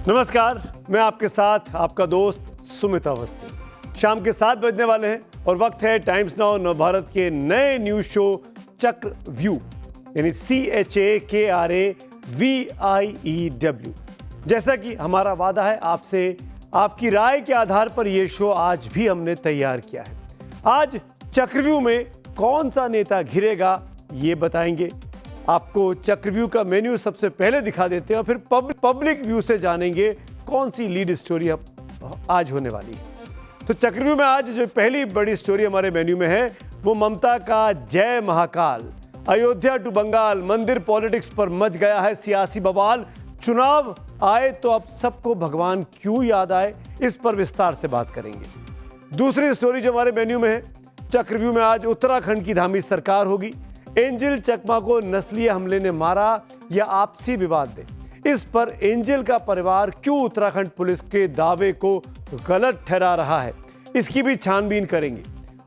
नमस्कार, मैं आपके साथ आपका दोस्त सुमित अवस्थी। शाम के 7 बजने वाले हैं और वक्त है टाइम्स नाउ नवभारत के नए न्यूज शो चक्रव्यू, यानी CHAKRAVIEW। जैसा कि हमारा वादा है आपसे, आपकी राय के आधार पर यह शो आज भी हमने तैयार किया है। आज चक्रव्यू में कौन सा नेता घिरेगा ये बताएंगे। आपको चक्रव्यू का मेन्यू सबसे पहले दिखा देते हैं और फिर पब्लिक व्यू से जानेंगे कौन सी लीड स्टोरी आज होने वाली है। तो चक्रव्यू में आज जो पहली बड़ी स्टोरी हमारे मेन्यू में है वो ममता का जय महाकाल। अयोध्या टू बंगाल, मंदिर पॉलिटिक्स पर मच गया है सियासी बवाल। चुनाव आए तो अब सबको भगवान क्यों याद आए, इस पर विस्तार से बात करेंगे। दूसरी स्टोरी जो हमारे मेन्यू में है चक्रव्यू में, आज उत्तराखंड की धामी सरकार होगी। एंजल चकमा को नस्लीय हमले ने मारा या आपसी विवाद ने, इस पर एंजल का परिवार क्यों उत्तराखंड पुलिस के दावे को गलत ठहरा रहा है, इसकी भी छानबीन करेंगे।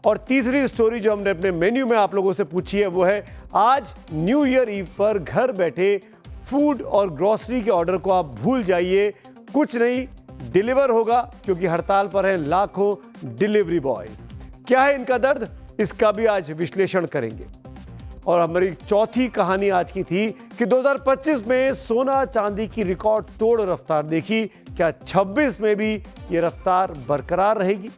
और तीसरी स्टोरी जो हमने अपने मेन्यू में आप लोगों से पूछी है वो है, आज न्यू ईयर ईव पर घर बैठे फूड और ग्रोसरी के ऑर्डर को आप भूल जाइए, कुछ नहीं डिलीवर होगा, क्योंकि हड़ताल पर हैं लाखों डिलीवरी बॉयज। क्या है इनका दर्द, इसका भी आज विश्लेषण करेंगे। और हमारी चौथी कहानी आज की थी कि 2025 में सोना चांदी की रिकॉर्ड तोड़ रफ्तार देखी, क्या 26 में भी ये रफ्तार बरकरार रहेगी?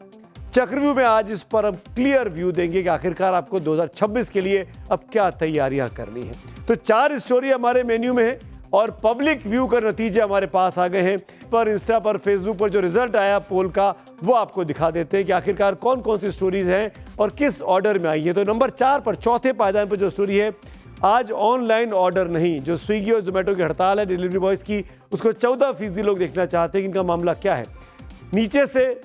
चक्रव्यू में आज इस पर हम क्लियर व्यू देंगे कि आखिरकार आपको 2026 के लिए अब क्या तैयारियां करनी है। तो 4 स्टोरी हमारे मेन्यू में है और पब्लिक व्यू का नतीजे हमारे पास आ गए हैं। पर इंस्टा पर, फेसबुक पर जो रिजल्ट आया पोल का, वो आपको दिखा देते हैं कि आखिरकार कौन कौन सी स्टोरीज हैं और किस ऑर्डर में आई है। तो नंबर 4 पर, चौथे पायदान पर जो स्टोरी है, आज ऑनलाइन ऑर्डर नहीं, जो स्विगी और जोमेटो की हड़ताल है डिलीवरी बॉयज की, उसको 14% लोग देखना चाहते हैं कि इनका मामला क्या है। नीचे से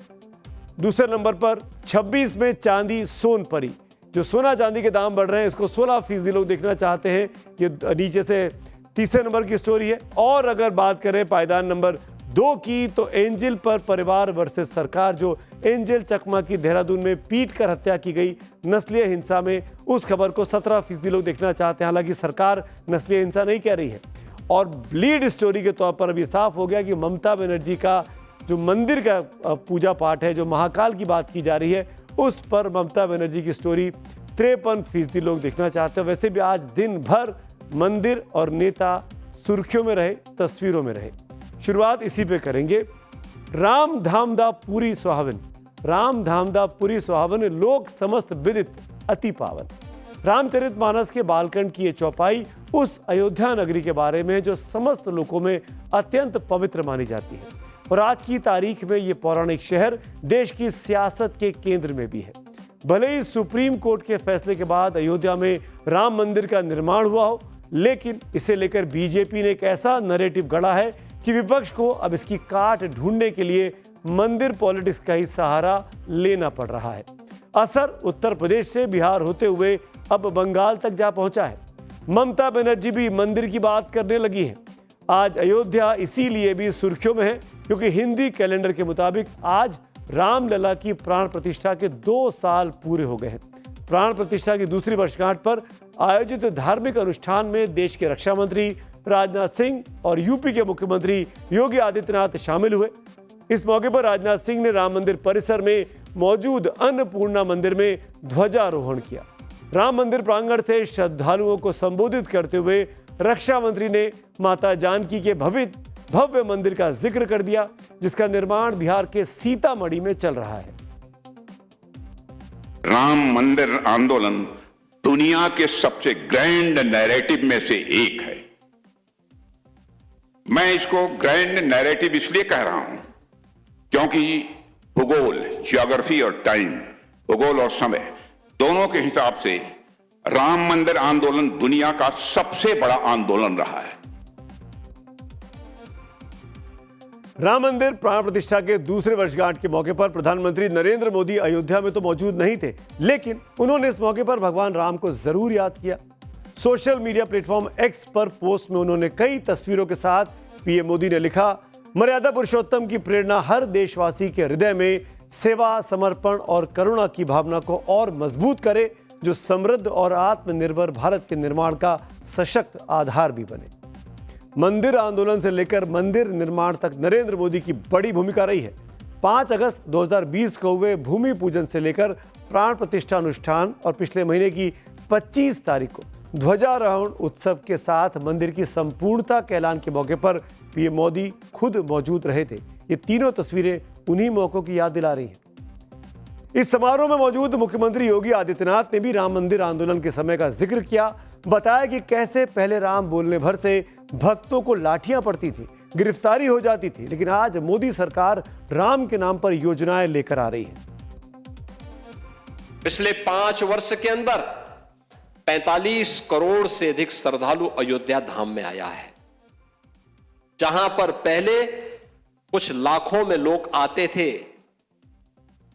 दूसरे नंबर पर 26 में चांदी सोनपरी, जो सोना चांदी के दाम बढ़ रहे हैं, इसको 16% लोग देखना चाहते हैं। ये नीचे से तीसरे नंबर की स्टोरी है। और अगर बात करें पायदान नंबर 2 की, तो एंजल पर परिवार वर्सेस सरकार, जो एंजल चकमा की देहरादून में पीट कर हत्या की गई नस्लीय हिंसा में, उस खबर को 17% लोग देखना चाहते हैं। हालांकि सरकार नस्लीय हिंसा नहीं कह रही है। और लीड स्टोरी के तौर पर अब ये साफ हो गया कि ममता बनर्जी का जो मंदिर का पूजा पाठ है, जो महाकाल की बात की जा रही है, उस पर ममता बनर्जी की स्टोरी 53% लोग देखना चाहते हैं। वैसे भी आज दिन भर मंदिर और नेता सुर्खियों में रहे, तस्वीरों में रहे। शुरुआत इसी पे करेंगे। राम धामदा पूरी सुहावन, राम धामदा पूरी सुहावन, लोक समस्त विदित अति पावन। रामचरितमानस के बालकांड की ये चौपाई उस अयोध्या नगरी के बारे में जो समस्त लोगों में अत्यंत पवित्र मानी जाती है। और आज की तारीख में ये पौराणिक शहर देश की सियासत के केंद्र में भी है। भले ही सुप्रीम कोर्ट के फैसले के बाद अयोध्या में राम मंदिर का निर्माण हुआ हो, लेकिन इसे लेकर बीजेपी ने एक ऐसा नैरेटिव गढ़ा है कि विपक्ष को अब इसकी काट ढूंढने के लिए मंदिर पॉलिटिक्स का ही सहारा लेना पड़ रहा है। असर उत्तर प्रदेश से बिहार होते हुए अब बंगाल तक जा पहुंचा है। ममता बनर्जी भी मंदिर की बात करने लगी है। आज अयोध्या इसीलिए भी सुर्खियों में है क्योंकि हिंदी कैलेंडर के मुताबिक आज रामलला की प्राण प्रतिष्ठा के 2 साल पूरे हो गए हैं। प्राण प्रतिष्ठा की दूसरी वर्षगांठ पर आयोजित धार्मिक अनुष्ठान में देश के रक्षा मंत्री राजनाथ सिंह और यूपी के मुख्यमंत्री योगी आदित्यनाथ शामिल हुए। इस मौके पर राजनाथ सिंह ने राम मंदिर परिसर में मौजूद अन्नपूर्णा मंदिर में ध्वजारोहण किया। राम मंदिर प्रांगण से श्रद्धालुओं को संबोधित करते हुए रक्षा मंत्री ने माता जानकी के भव्य मंदिर का जिक्र कर दिया, जिसका निर्माण बिहार के सीतामढ़ी में चल रहा है। राम मंदिर आंदोलन दुनिया के सबसे ग्रैंड नैरेटिव में से एक है। मैं इसको ग्रैंड नैरेटिव इसलिए कह रहा हूं क्योंकि भूगोल, ज्योग्राफी और टाइम, भूगोल और समय दोनों के हिसाब से राम मंदिर आंदोलन दुनिया का सबसे बड़ा आंदोलन रहा है। राम मंदिर प्राण प्रतिष्ठा के दूसरे वर्षगांठ के मौके पर प्रधानमंत्री नरेंद्र मोदी अयोध्या में तो मौजूद नहीं थे, लेकिन उन्होंने इस मौके पर भगवान राम को जरूर याद किया। सोशल मीडिया प्लेटफॉर्म एक्स पर पोस्ट में उन्होंने कई तस्वीरों के साथ पीएम मोदी ने लिखा, मर्यादा पुरुषोत्तम की प्रेरणा हर देशवासी के हृदय में सेवा, समर्पण और करुणा की भावना को और मजबूत करे, जो समृद्ध और आत्मनिर्भर भारत के निर्माण का सशक्त आधार भी बने। मंदिर आंदोलन से लेकर मंदिर निर्माण तक नरेंद्र मोदी की बड़ी भूमिका रही है। 5 अगस्त 2020 को हुए भूमि पूजन से लेकर प्राण प्रतिष्ठा अनुष्ठान और पिछले महीने की 25 तारीख को ध्वजारोहण उत्सव के साथ मंदिर की संपूर्णता के ऐलान के मौके पर पीएम मोदी खुद मौजूद रहे थे। ये तीनों तस्वीरें उन्हीं मौकों की याद दिला रही हैं। इस समारोह में मौजूद मुख्यमंत्री योगी आदित्यनाथ ने भी राम मंदिर आंदोलन के समय का जिक्र किया। बताया कि कैसे पहले राम बोलने भर से भक्तों को लाठियां पड़ती थी, गिरफ्तारी हो जाती थी, लेकिन आज मोदी सरकार राम के नाम पर योजनाएं लेकर आ रही है। पिछले 5 वर्ष के अंदर 45 करोड़ से अधिक श्रद्धालु अयोध्या धाम में आया है। जहां पर पहले कुछ लाखों में लोग आते थे।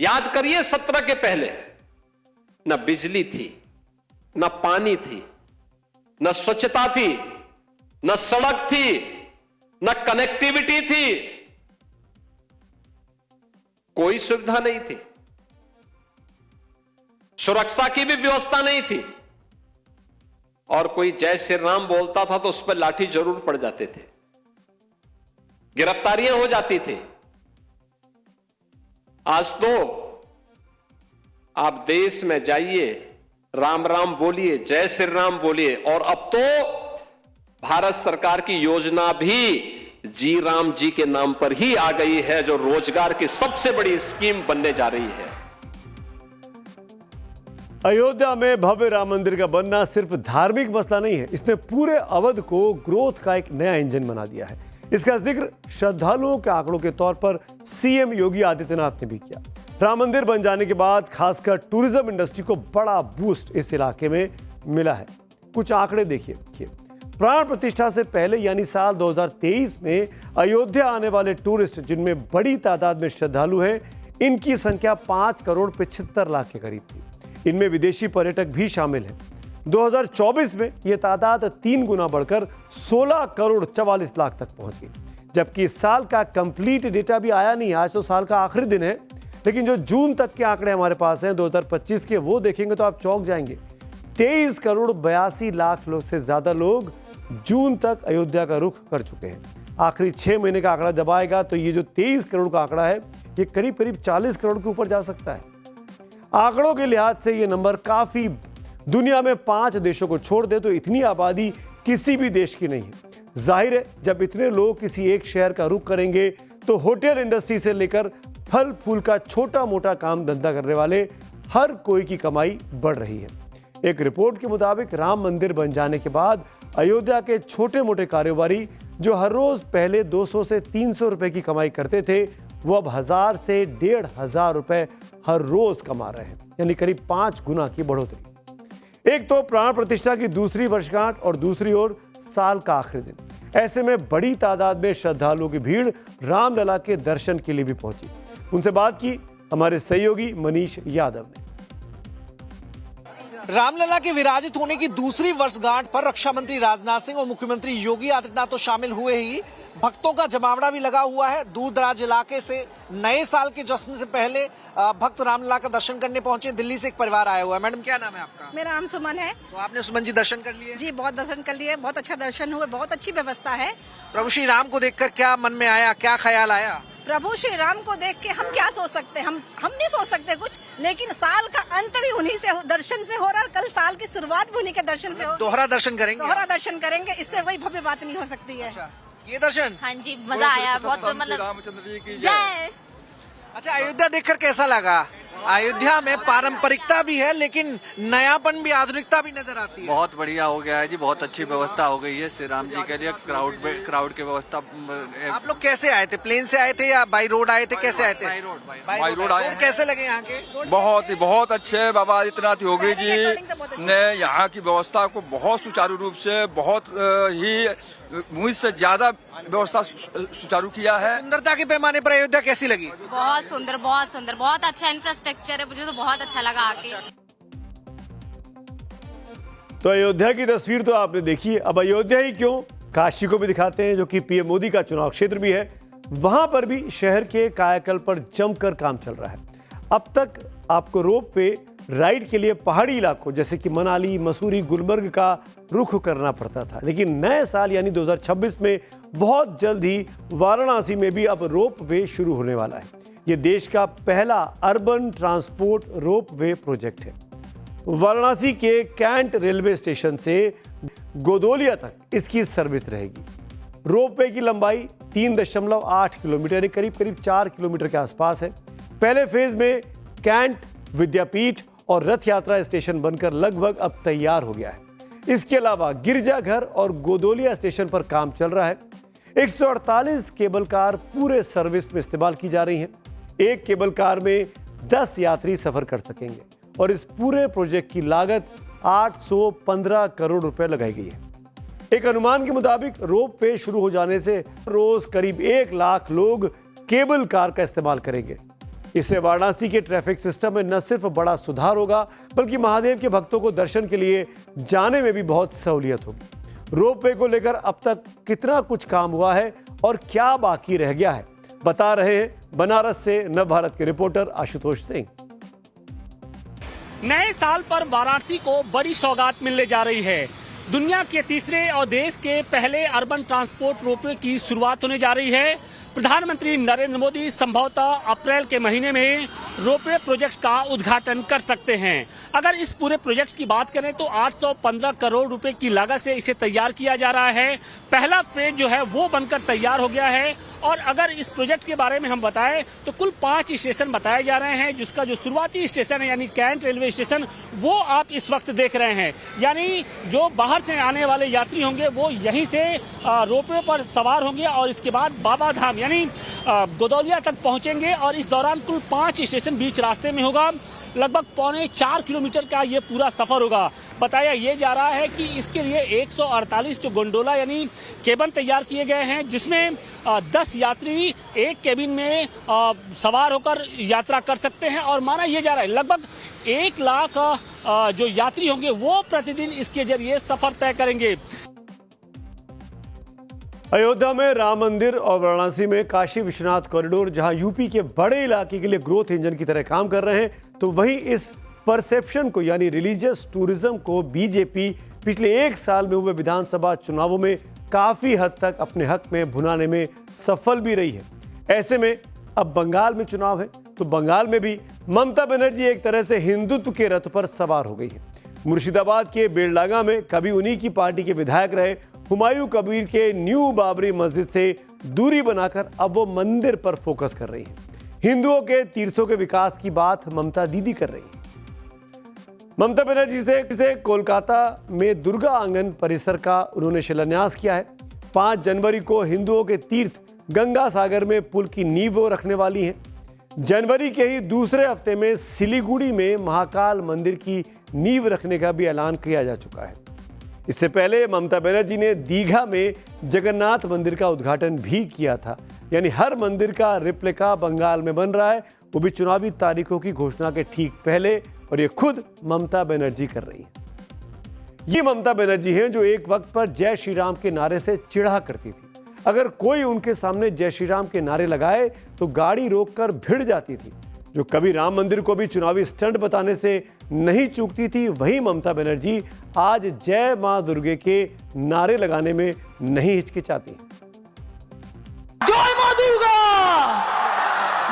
याद करिए 17 के पहले न बिजली थी, न पानी थी, न स्वच्छता थी, न सड़क थी, न कनेक्टिविटी थी, कोई सुविधा नहीं थी, सुरक्षा की भी व्यवस्था नहीं थी, और कोई जय श्री राम बोलता था तो उस पर लाठी जरूर पड़ जाते थे, गिरफ्तारियां हो जाती थी। आज तो आप देश में जाइए, राम राम बोलिए, जय श्री राम बोलिए, और अब तो भारत सरकार की योजना भी जी राम जी के नाम पर ही आ गई है, जो रोजगार की सबसे बड़ी स्कीम बनने जा रही है। अयोध्या में भव्य राम मंदिर का बनना सिर्फ धार्मिक मसला नहीं है, इसने पूरे अवध को ग्रोथ का एक नया इंजन बना दिया है। इसका जिक्र श्रद्धालुओं के आंकड़ों के तौर पर सीएम योगी आदित्यनाथ ने भी किया। राम मंदिर बन जाने के बाद खासकर टूरिज्म इंडस्ट्री को बड़ा बूस्ट इस इलाके में मिला है। कुछ आंकड़े देखिए। प्राण प्रतिष्ठा से पहले यानी साल 2023 में अयोध्या आने वाले टूरिस्ट, जिनमें बड़ी तादाद में श्रद्धालु हैं, इनकी संख्या 5 करोड़ 75 लाख के करीब थी। इनमें विदेशी पर्यटक भी शामिल हैं। 2024 में यह तादाद 3 गुना बढ़कर 16 करोड़ 44 लाख तक पहुंच गई। जबकि इस साल का कंप्लीट डेटा भी आया नहीं, आज तो साल का आखिरी दिन है, लेकिन जो जून तक के आंकड़े हमारे पास हैं 2025 के, वो देखेंगे तो आप चौंक जाएंगे। 23 करोड़ 82 लाख लोग से ज्यादा लोग जून तक अयोध्या का रुख कर चुके हैं। आखिरी 6 महीने का आंकड़ा जब आएगा तो ये जो 23 करोड़ का आंकड़ा है, ये करीब करीब 40 करोड़ के ऊपर जा सकता है। आंकड़ों के लिहाज से ये नंबर काफी, दुनिया में 5 देशों को छोड़ दे तो इतनी आबादी किसी भी देश की नहीं है। जाहिर है, जब इतने लोग किसी एक शहर का रुख करेंगे तो होटल इंडस्ट्री से लेकर फल फूल का छोटा मोटा काम धंधा करने वाले हर कोई की कमाई बढ़ रही है। एक रिपोर्ट के मुताबिक राम मंदिर बन जाने के बाद अयोध्या के छोटे मोटे कारोबारी, जो हर रोज पहले 200 से 300 रुपए की कमाई करते थे, वो अब 1000 से 1500 रुपए हर रोज कमा रहे हैं, यानी करीब 5 गुना की बढ़ोतरी। एक तो प्राण प्रतिष्ठा की दूसरी वर्षगांठ और दूसरी ओर साल का आखिरी दिन। ऐसे में बड़ी तादाद में श्रद्धालुओं की भीड़ रामलला के दर्शन के लिए भी पहुंची। उनसे बात की हमारे सहयोगी मनीष यादव ने। रामलला के विराजित होने की दूसरी वर्षगांठ पर रक्षा मंत्री राजनाथ सिंह और मुख्यमंत्री योगी आदित्यनाथ तो शामिल हुए ही, भक्तों का जमावड़ा भी लगा हुआ है। दूर दराज इलाके से नए साल के जश्न से पहले भक्त रामलला का दर्शन करने पहुंचे। दिल्ली से एक परिवार आया हुआ है। मैडम, क्या नाम है आपका? मेरा नाम सुमन है। तो आपने सुमन जी दर्शन कर लिए? जी, बहुत दर्शन कर लिए, बहुत अच्छा दर्शन हुए, बहुत अच्छी व्यवस्था है। प्रभु श्री राम को देखकर क्या मन में आया, क्या ख्याल आया? प्रभु श्री राम को देख के हम क्या सोच सकते हैं, हम नहीं सोच सकते कुछ, लेकिन साल का अंत भी उन्हीं से दर्शन से हो रहा है, कल साल की शुरुआत भी उन्हीं के दर्शन से हो। दोहरा दर्शन करेंगे? दोहरा दर्शन करेंगे, इससे वही भव्य बात नहीं हो सकती है। अच्छा, ये दर्शन? हाँ जी, मजा आया बहुत, मतलब रामचंद्र जी की जय। अच्छा, अयोध्या देखकर कैसा लगा? अयोध्या में पारंपरिकता भी है, लेकिन नयापन भी, आधुनिकता भी नजर आती है। बहुत बढ़िया हो गया है जी, बहुत अच्छी व्यवस्था हो गई है श्री राम जी के लिए। क्राउड की व्यवस्था। आप लोग कैसे आए थे? प्लेन से आए थे या बाई रोड आए थे? कैसे आए थे? बाई रोड आए हैं। कैसे लगे यहाँ के? बहुत अच्छे। बाबा आदित्यनाथ योगी जी ने यहाँ की व्यवस्था को बहुत सुचारू रूप से, बहुत ही मुझ से ज्यादा व्यवस्था सुचारू किया है। सुंदरता के पैमाने पर अयोध्या कैसी लगी? बहुत सुंदर, बहुत सुंदर, बहुत अच्छा इंफ्रास्ट्रक्चर है, मुझे तो बहुत अच्छा लगा आके। तो अयोध्या की तस्वीर तो आपने देखी है। अब अयोध्या ही क्यों, काशी को भी दिखाते हैं, जो कि पीएम मोदी का चुनाव क्षेत्र भी है। वहां पर भी शहर के कायाकल्प पर जमकर काम चल रहा है। अब तक आपको रोप वे राइड के लिए पहाड़ी इलाकों जैसे कि मनाली, मसूरी, गुलमर्ग का रुख करना पड़ता था। लेकिन नए साल यानी 2026 में बहुत जल्द ही वाराणसी में भी अब रोप वे शुरू होने वाला है। ये देश का पहला अर्बन ट्रांसपोर्ट रोप वे प्रोजेक्ट है। वाराणसी के कैंट रेलवे स्टेशन से गोदोलिया तक इसकी सर्विस रहेगी। रोप वे की लंबाई 3.8 किलोमीटर यानी करीब 4 किलोमीटर के आसपास है। पहले फेज में कैंट, विद्यापीठ और रथ यात्रा स्टेशन बनकर लगभग अब तैयार हो गया है। इसके अलावा गिरजाघर और गोदोलिया स्टेशन पर काम चल रहा है। 148 केबल कार पूरे सर्विस में इस्तेमाल की जा रही हैं। एक केबल कार में 10 यात्री सफर कर सकेंगे और इस पूरे प्रोजेक्ट की लागत 815 करोड़ रुपए लगाई गई है। एक अनुमान के मुताबिक रोप वे शुरू हो जाने से रोज करीब 1 लाख लोग केबल कार का इस्तेमाल करेंगे। इससे वाराणसी के ट्रैफिक सिस्टम में न सिर्फ बड़ा सुधार होगा बल्कि महादेव के भक्तों को दर्शन के लिए जाने में भी बहुत सहूलियत होगी। रोप वे को लेकर अब तक कितना कुछ काम हुआ है और क्या बाकी रह गया है, बता रहे हैं बनारस से नव भारत के रिपोर्टर आशुतोष सिंह। नए साल पर वाराणसी को बड़ी सौगात मिलने जा रही है। दुनिया के तीसरे और देश के पहले अर्बन ट्रांसपोर्ट रोपवे की शुरुआत होने जा रही है। प्रधानमंत्री नरेंद्र मोदी संभवतः अप्रैल के महीने में रोपवे प्रोजेक्ट का उद्घाटन कर सकते हैं। अगर इस पूरे प्रोजेक्ट की बात करें तो 815 करोड़ रुपए की लागत से इसे तैयार किया जा रहा है। पहला फेज जो है वो बनकर तैयार हो गया है और अगर इस प्रोजेक्ट के बारे में हम बताएं तो कुल 5 स्टेशन बताए जा रहे हैं, जिसका जो शुरुआती स्टेशन है यानी कैंट रेलवे स्टेशन वो आप इस वक्त देख रहे हैं। यानी जो बाहर से आने वाले यात्री होंगे वो यहीं से रोपवे पर सवार होंगे और इसके बाद बाबा धाम यानी गोदौलिया तक पहुंचेंगे और इस दौरान कुल 5 स्टेशन बीच रास्ते में होगा। लगभग 3.25 किलोमीटर का ये पूरा सफर होगा। बताया ये जा रहा है कि इसके लिए 148 जो गोंडोला यानी केबिन तैयार किए गए हैं, जिसमें 10 यात्री एक केबिन में सवार होकर यात्रा कर सकते हैं और माना यह जा रहा है लगभग 1 लाख जो यात्री होंगे वो प्रतिदिन इसके जरिए सफर तय करेंगे। अयोध्या में राम मंदिर और वाराणसी में काशी विश्वनाथ कॉरिडोर जहां यूपी के बड़े इलाके के लिए ग्रोथ इंजन की तरह काम कर रहे हैं, तो वहीं इस परसेप्शन को यानी रिलीजियस टूरिज्म को बीजेपी पिछले 1 साल में हुए विधानसभा चुनावों में काफी हद तक अपने हक में भुनाने में सफल भी रही है। ऐसे में अब बंगाल में चुनाव है तो बंगाल में भी ममता बनर्जी एक तरह से हिंदुत्व के रथ पर सवार हो गई है। मुर्शिदाबाद के बेलडांगा में कभी उन्हीं की पार्टी के विधायक रहे हुमायूं कबीर के न्यू बाबरी मस्जिद से दूरी बनाकर अब वो मंदिर पर फोकस कर रही है। हिंदुओं के तीर्थों के विकास की बात ममता दीदी कर रही है। ममता बनर्जी से कोलकाता में दुर्गा आंगन परिसर का उन्होंने शिलान्यास किया है। 5 जनवरी को हिंदुओं के तीर्थ गंगा सागर में पुल की नींव वो रखने वाली हैं। जनवरी के ही दूसरे हफ्ते में सिलीगुड़ी में महाकाल मंदिर की नींव रखने का भी ऐलान किया जा चुका है। इससे पहले ममता बनर्जी ने दीघा में जगन्नाथ मंदिर का उद्घाटन भी किया था। यानी हर मंदिर का रिप्लिका बंगाल में बन रहा है, वो भी चुनावी तारीखों की घोषणा के ठीक पहले, और ये खुद ममता बनर्जी कर रही है। ये ममता बनर्जी हैं जो एक वक्त पर जय श्री राम के नारे से चिढ़ा करती थी। अगर कोई उनके सामने जय श्री राम के नारे लगाए तो गाड़ी रोककर भिड़ जाती थी। जो कभी राम मंदिर को भी चुनावी स्टंट बताने से नहीं चूकती थी, वही ममता बनर्जी आज जय मां दुर्गे के नारे लगाने में नहीं हिचकिचाती। जय मां दुर्गा,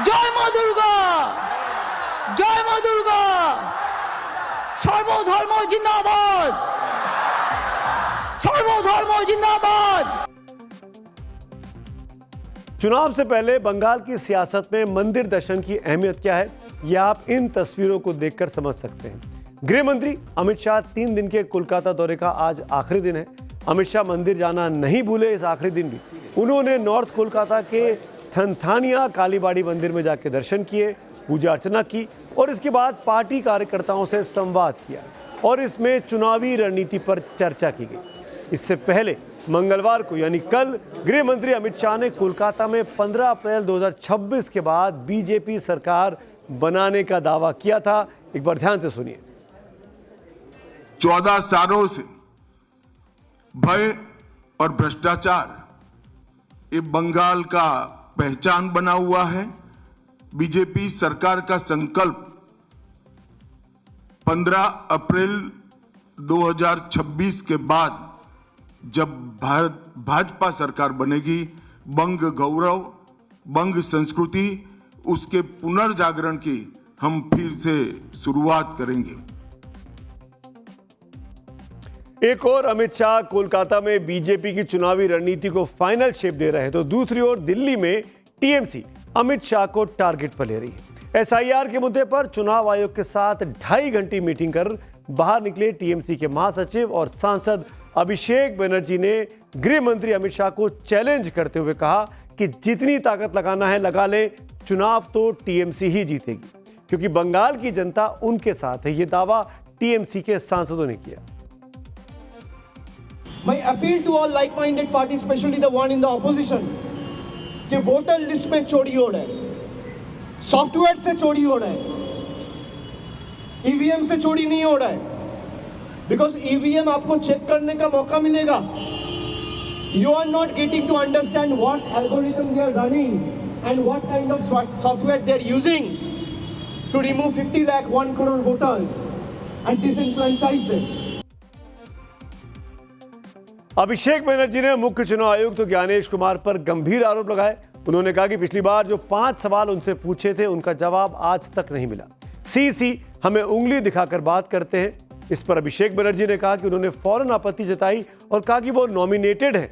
जय मां दुर्गा, जय मां दुर्गा, सर्वधर्म जिंदाबाद, सर्वधर्म जिंदाबाद। चुनाव से पहले बंगाल की सियासत में मंदिर दर्शन की अहमियत क्या है, यह आप इन तस्वीरों को देखकर समझ सकते हैं। गृह मंत्री अमित शाह 3 दिन के कोलकाता दौरे का आज आखिरी दिन है। अमित शाह मंदिर जाना नहीं भूले। इस आखिरी दिन भी उन्होंने नॉर्थ कोलकाता के थनथानिया कालीबाड़ी मंदिर में जाकर दर्शन किए, पूजा अर्चना की और इसके बाद पार्टी कार्यकर्ताओं से संवाद किया और इसमें चुनावी रणनीति पर चर्चा की गई। इससे पहले मंगलवार को यानी कल गृह मंत्री अमित शाह ने कोलकाता में 15 अप्रैल 2026 के बाद बीजेपी सरकार बनाने का दावा किया था। एक बार ध्यान से सुनिए। 14 सालों से भय और भ्रष्टाचार ये बंगाल का पहचान बना हुआ है। बीजेपी सरकार का संकल्प 15 अप्रैल 2026 के बाद जब भाजपा सरकार बनेगी, बंग गौरव, बंग संस्कृति, उसके पुनर्जागरण की हम फिर से शुरुआत करेंगे। एक और अमित शाह कोलकाता में बीजेपी की चुनावी रणनीति को फाइनल शेप दे रहे हैं, तो दूसरी ओर दिल्ली में टीएमसी अमित शाह को टारगेट पर ले रही है। एसआईआर के मुद्दे पर चुनाव आयोग के साथ 2.5 घंटे मीटिंग कर बाहर निकले टीएमसी के महासचिव और सांसद अभिषेक बनर्जी ने गृह मंत्री अमित शाह को चैलेंज करते हुए कहा कि जितनी ताकत लगाना है लगा ले, चुनाव तो टीएमसी ही जीतेगी, क्योंकि बंगाल की जनता उनके साथ है। यह दावा टीएमसी के सांसदों ने किया। My appeal to all like-minded parties, especially the one in the opposition, कि वोटर लिस्ट में चोरी हो रहा है, सॉफ्टवेयर से चोरी हो रहा है, ईवीएम से चोरी नहीं हो रहा है, बिकॉज ईवीएम आपको चेक करने का मौका मिलेगा। You are not getting to understand what algorithm they are running and what kind of software they are using to remove 50 lakh 1 crore voters and disenfranchise them. Abhishek Banerjee ने मुख्य चुनाव आयुक्त ज्ञानेश कुमार पर गंभीर आरोप लगाए। उन्होंने कहा कि पिछली बार जो 5 सवाल उनसे पूछे थे उनका जवाब आज तक नहीं मिला। सीसी हमें उंगली दिखाकर बात करते हैं। इस पर अभिषेक बनर्जी ने कहा कि उन्होंने फौरन आपत्ति जताई और कहा कि वो नॉमिनेटेड है,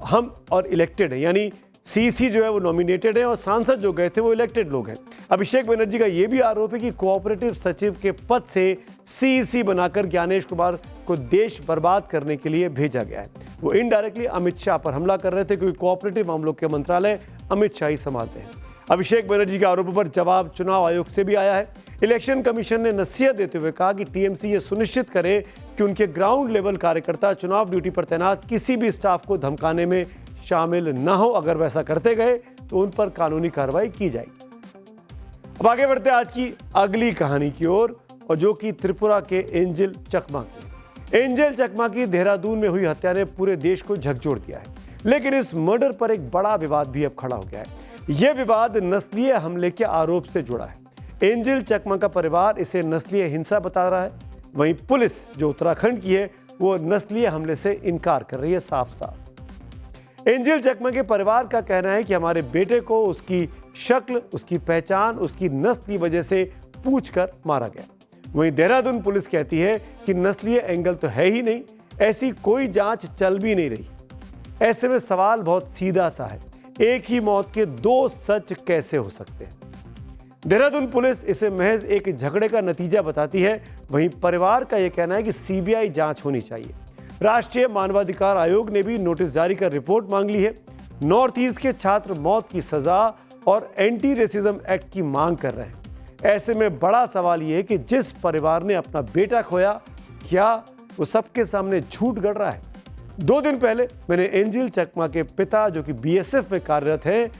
हम और इलेक्टेड है, यानी सीसी जो है वो नॉमिनेटेड है और सांसद जो गए थे वो इलेक्टेड लोग हैं। अभिषेक बनर्जी का यह भी आरोप है कि कोऑपरेटिव सचिव के पद से सीसी बनाकर ज्ञानेश कुमार को देश बर्बाद करने के लिए भेजा गया है। वो इनडायरेक्टली अमित शाह पर हमला कर रहे थे, क्योंकि कोऑपरेटिव मामलों के मंत्रालय अमित शाह ही संभालते हैं। अभिषेक बनर्जी के आरोपों पर जवाब चुनाव आयोग से भी आया है। इलेक्शन कमीशन ने नसीहत देते हुए कहा कि टीएमसी ये सुनिश्चित करे कि उनके ग्राउंड लेवल कार्यकर्ता चुनाव ड्यूटी पर तैनात किसी भी स्टाफ को धमकाने में शामिल न हो। अगर वैसा करते गए तो उन पर कानूनी कार्रवाई की जाएगी। अब आगे बढ़ते आज की अगली कहानी की ओर, और जो कि त्रिपुरा के एंजल चकमा की। एंजल चकमा की देहरादून में हुई हत्या ने पूरे देश को झकझोर दिया है, लेकिन इस मर्डर पर एक बड़ा विवाद भी अब खड़ा हो गया है। यह विवाद नस्लीय हमले के आरोप से जुड़ा है। एंजल चकमा का परिवार इसे नस्लीय हिंसा बता रहा है, वहीं पुलिस जो उत्तराखंड की है वो नस्लीय हमले से इनकार कर रही है साफ साफ। एंजल चकमा के परिवार का कहना है कि हमारे बेटे को उसकी शक्ल, उसकी पहचान, उसकी नस्ल की वजह से पूछकर मारा गया। वहीं देहरादून पुलिस कहती है कि नस्लीय एंगल तो है ही नहीं, ऐसी कोई जांच चल भी नहीं रही। ऐसे में सवाल बहुत सीधा सा है, एक ही मौत के 2 सच कैसे हो सकते हैं? देहरादून पुलिस इसे महज एक झगड़े का नतीजा बताती है। वहीं परिवार का यह कहना है कि सीबीआई जांच होनी चाहिए। राष्ट्रीय मानवाधिकार आयोग ने भी नोटिस जारी कर रिपोर्ट मांग ली है। नॉर्थ ईस्ट के छात्र मौत की सजा और एंटी रेसिज्म एक्ट की मांग कर रहे हैं। ऐसे में बड़ा सवाल यह है कि जिस परिवार ने अपना बेटा खोया, क्या वो सबके सामने झूठ गढ़ रहा है? 2 दिन पहले मैंने एंजल चकमा के पिता, जो कि बीएसएफ में कार्यरत हैं,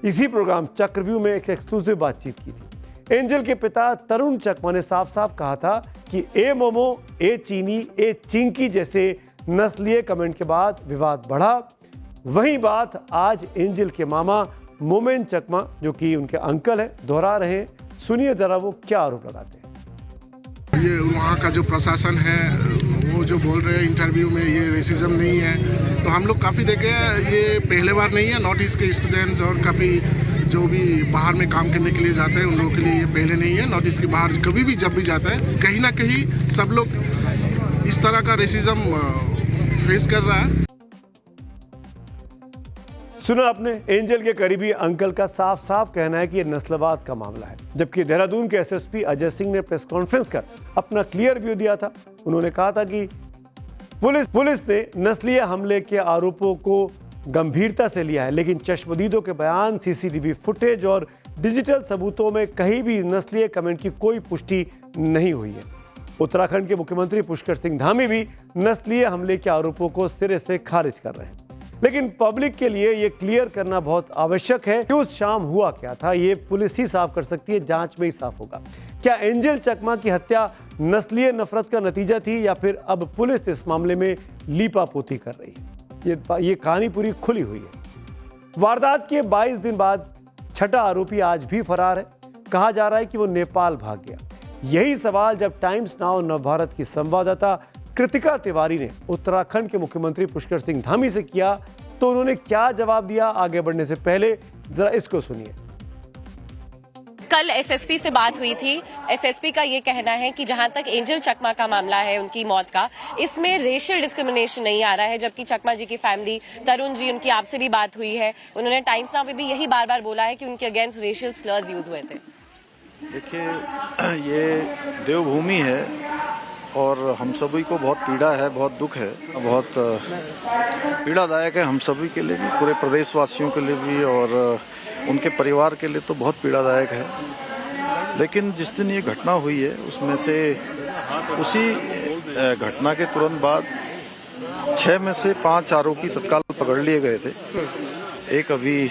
इसी प्रोग्राम चक्रव्यूह में एक एक्सक्लूसिव बातचीत की थी। एंजल के पिता तरुण चकमा ने साफ साफ कहा था कि ए मोमो, ए चीनी, ए चिंकी जैसे नस्लीय कमेंट के बाद विवाद बढ़ा। वही बात आज एंजल के मामा मोमेन चकमा, जो कि उनके अंकल हैं, दोहरा रहे हैं। सुनिए जरा वो क्या आरोप लगाते हैं। ये वहाँ का जो प्रशासन है वो जो बोल रहे हैं इंटरव्यू में ये रेसिज्म नहीं है, तो हम लोग काफ़ी देखे हैं, ये पहले बार नहीं है। नॉर्थ ईस्ट के स्टूडेंट्स और काफ़ी जो भी बाहर में काम करने के लिए जाते हैं उन लोगों के लिए ये पहले नहीं है। नॉर्थ ईस्ट के बाहर कभी भी जब भी जाता है, कहीं ना कहीं सब लोग इस तरह का रेसिज्म फेस कर रहा है। सुना आपने, एंजल के करीबी अंकल का साफ साफ कहना है कि यह नस्लवाद का मामला है, जबकि देहरादून के एसएसपी अजय सिंह ने प्रेस कॉन्फ्रेंस कर अपना क्लियर व्यू दिया था। उन्होंने कहा था कि पुलिस ने नस्लीय हमले के आरोपों को गंभीरता से लिया है, लेकिन चश्मदीदों के बयान, सीसीटीवी फुटेज और डिजिटल सबूतों में कहीं भी नस्लीय कमेंट की कोई पुष्टि नहीं हुई है। उत्तराखंड के मुख्यमंत्री पुष्कर सिंह धामी भी नस्लीय हमले के आरोपों को सिरे से खारिज कर रहे हैं, लेकिन पब्लिक के लिए यह क्लियर करना बहुत आवश्यक है कि उस शाम हुआ क्या था। ये पुलिस ही साफ कर सकती है, जांच में ही साफ होगा। क्या एंजल चकमा की हत्या नस्लीय नफरत का नतीजा थी, या फिर अब पुलिस इस मामले में लीपापोती कर रही है? ये कहानी पूरी खुली हुई है। वारदात के 22 दिन बाद छठा आरोपी आज भी फरार है। कहा जा रहा है कि वो नेपाल भाग गया। यही सवाल जब टाइम्स नाउ नवभारत की संवाददाता कृतिका तिवारी ने उत्तराखंड के मुख्यमंत्री पुष्कर सिंह धामी से किया तो उन्होंने क्या जवाब दिया, आगे बढ़ने से पहले जरा इसको सुनिए। कल एसएसपी से बात हुई थी। एसएसपी का ये कहना है कि जहां तक एंजल चकमा का मामला है, उनकी मौत का, इसमें रेशियल डिस्क्रिमिनेशन नहीं आ रहा है, जबकि चकमा जी की फैमिली, तरुण जी, उनकी आपसे भी बात हुई है, उन्होंने टाइम्स नाउ पे भी यही बार बार बोला है कि उनके अगेंस्ट रेशियल स्लर्स यूज हुए थे। देखिए, ये देवभूमि है और हम सभी को बहुत पीड़ा है, बहुत दुख है, बहुत पीड़ादायक है हम सभी के लिए भी, पूरे प्रदेशवासियों के लिए भी और उनके परिवार के लिए तो बहुत पीड़ादायक है। लेकिन जिस दिन ये घटना हुई है उसमें से उसी घटना के तुरंत बाद 6 में से 5 आरोपी तत्काल पकड़ लिए गए थे। एक अभी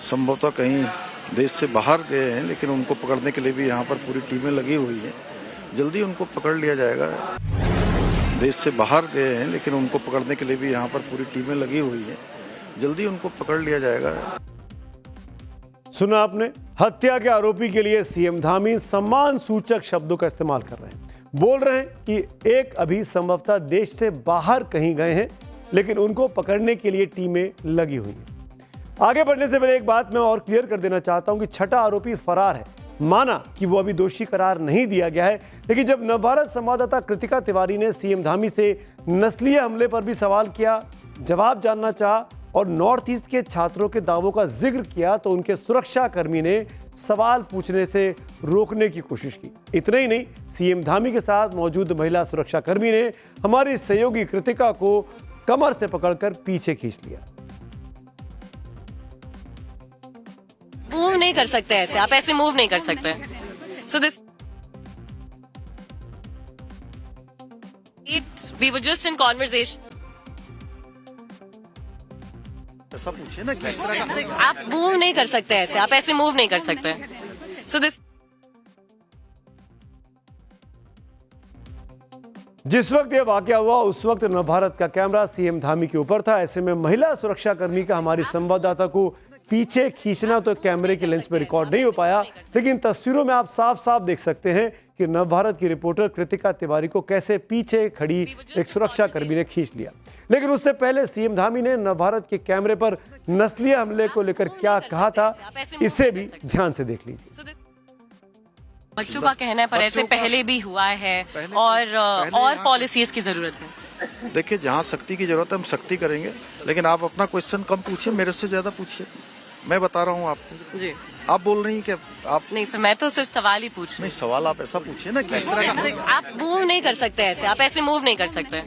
संभवतः कहीं देश से बाहर गए हैं, लेकिन उनको पकड़ने के लिए भी यहाँ पर पूरी टीमें लगी हुई हैं। जल्दी उनको पकड़ लिया जाएगा। देश से बाहर गए हैं, लेकिन उनको पकड़ने के लिए भी यहाँ पर पूरी टीमें लगी हुई हैं। जल्दी उनको पकड़ लिया जाएगा। सुना आपने, हत्या के आरोपी के लिए सीएम धामी सम्मान सूचक शब्दों का इस्तेमाल कर रहे हैं। बोल रहे हैं कि एक अभी संभवतः देश से बाहर कहीं गए हैं, लेकिन उनको पकड़ने के लिए टीमें लगी हुई हैं। आगे बढ़ने से पहले एक बात मैं और क्लियर कर देना चाहता हूं कि छठा आरोपी फरार है। माना कि वो अभी दोषी करार नहीं दिया गया है, लेकिन जब नवभारत संवाददाता कृतिका तिवारी ने सीएम धामी से नस्लीय हमले पर भी सवाल किया, जवाब जानना चाहा और नॉर्थ ईस्ट के छात्रों के दावों का जिक्र किया, तो उनके सुरक्षा कर्मी ने सवाल पूछने से रोकने की कोशिश की। इतना ही नहीं, सीएम धामी के साथ मौजूद महिला सुरक्षा कर्मी ने हमारी सहयोगी कृतिका को कमर से पकड़कर पीछे खींच लिया। मूव नहीं कर सकते ऐसे, आप ऐसे मूव नहीं कर सकते। So this we were just in conversation. ऐसा पूछिए ना, किस तरह का आप मूव नहीं कर सकते ऐसे, आप ऐसे मूव नहीं कर सकते। सो दिस जिस वक्त यह वाकया हुआ उस वक्त नवभारत का कैमरा सीएम धामी के ऊपर था। ऐसे में महिला सुरक्षा कर्मी का हमारी संवाददाता को पीछे खींचना तो कैमरे के लेंस में रिकॉर्ड नहीं हो पाया, लेकिन तस्वीरों में आप साफ साफ देख सकते हैं कि नवभारत की रिपोर्टर कृतिका तिवारी को कैसे पीछे खड़ी एक सुरक्षा कर्मी ने खींच लिया। लेकिन उससे पहले सीएम धामी ने नवभारत के कैमरे पर नस्लीय हमले को लेकर क्या कहा था, इसे भी ध्यान से देख लीजिए। बच्चों का कहना है पर ऐसे पहले भी हुआ है और पॉलिसीज की जरूरत है। देखिए, जहाँ सख्ती की जरूरत है हम सख्ती करेंगे, लेकिन आप अपना क्वेश्चन कम पूछिए, मेरे से ज्यादा पूछिए। मैं बता रहा हूँ आपको जी। आप बोल रही हैं कि आप नहीं सर, मैं तो सिर्फ सवाल ही पूछ रही नहीं, सवाल आप ऐसा पूछिए ना, किस तरह का आप मूव नहीं कर सकते ऐसे, आप ऐसे मूव नहीं कर सकते।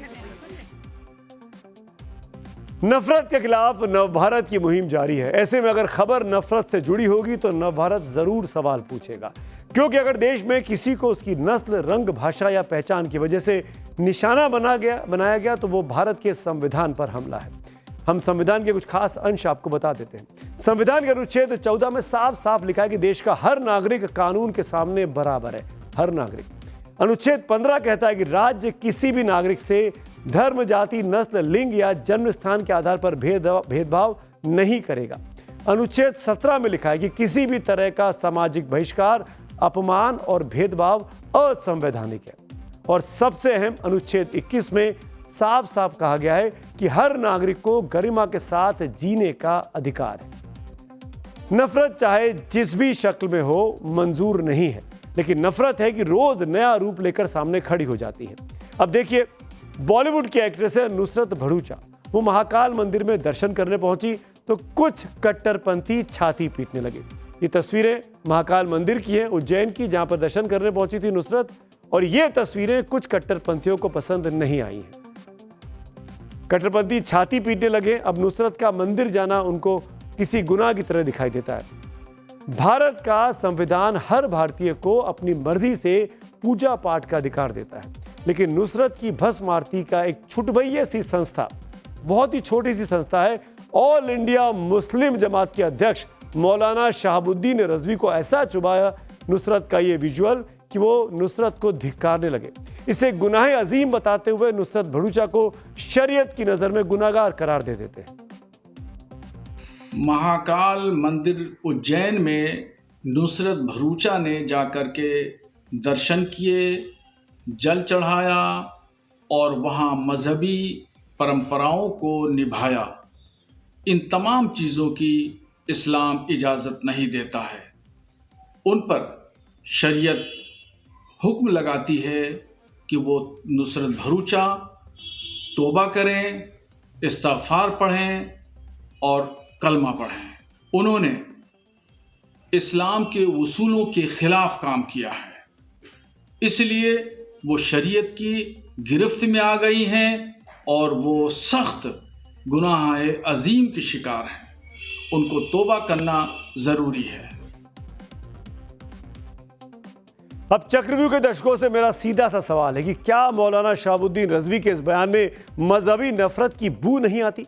नफरत के खिलाफ नवभारत की मुहिम जारी है। ऐसे में अगर खबर नफरत से जुड़ी होगी तो नवभारत जरूर सवाल पूछेगा, क्योंकि अगर देश में किसी को उसकी नस्ल, रंग, भाषा या पहचान की वजह से निशाना बनाया गया तो वो भारत के संविधान पर हमला है। हम संविधान के कुछ खास अंश आपको बता देते हैं। संविधान के अनुच्छेद 14 में साफ साफ लिखा है कि देश का हर नागरिक कानून के सामने बराबर है, हर नागरिक। अनुच्छेद 15 कहता है कि राज्य किसी भी नागरिक से धर्म, जाति, नस्ल, लिंग या जन्म स्थान के आधार पर भेदभाव नहीं करेगा। अनुच्छेद 17 में लिखा है कि किसी भी तरह का सामाजिक बहिष्कार, अपमान और भेदभाव असंवैधानिक है। और सबसे अहम अनुच्छेद 21 में साफ साफ कहा गया है कि हर नागरिक को गरिमा के साथ जीने का अधिकार है। नफरत चाहे जिस भी शक्ल में हो मंजूर नहीं है, लेकिन नफरत है कि रोज नया रूप लेकर सामने खड़ी हो जाती है। अब देखिए, बॉलीवुड की एक्ट्रेस है नुसरत भरूचा। वो महाकाल मंदिर में दर्शन करने पहुंची तो कुछ कट्टरपंथी छाती पीटने लगे। ये तस्वीरें महाकाल मंदिर की हैं, उज्जैन की, जहां पर दर्शन करने पहुंची थी नुसरत, और ये तस्वीरें कुछ कट्टरपंथियों को पसंद नहीं आई हैं। कट्टरपंथी छाती पीटने लगे। अब नुसरत का मंदिर जाना उनको किसी गुनाह की तरह दिखाई देता है। भारत का संविधान हर भारतीय को अपनी मर्जी से पूजा पाठ का अधिकार देता है, लेकिन नुसरत की भस्म आरती का एक छुटभैया सी संस्था, बहुत ही छोटी सी संस्था है, ऑल इंडिया मुस्लिम जमात के अध्यक्ष मौलाना शहाबुद्दीन रजवी को ऐसा चुभाया नुसरत का ये विजुअल कि वो नुसरत को धिक्कारने लगे। इसे गुनाह अजीम बताते हुए नुसरत भरूचा को शरीयत की नजर में गुनाहगार करार दे देते हैं। महाकाल मंदिर उज्जैन में नुसरत भरूचा ने जाकर के दर्शन किए, जल चढ़ाया और वहाँ मजहबी परंपराओं को निभाया। इन तमाम चीज़ों की इस्लाम इजाज़त नहीं देता है। उन पर शरीयत हुक्म लगाती है कि वो नुसरत भरूचा, तौबा करें, इस्तिग़फ़ार पढ़ें और कलमा पढ़ें। उन्होंने इस्लाम के उसूलों के ख़िलाफ़ काम किया है, इसलिए वो शरीयत की गिरफ्त में आ गई हैं और वो सख्त गुनाह अजीम के शिकार हैं। उनको तौबा करना ज़रूरी है। अब चक्रव्यूह के दशकों से मेरा सीधा सा सवाल है कि क्या मौलाना शहाबुद्दीन रज़वी के इस बयान में मजहबी नफरत की बू नहीं आती?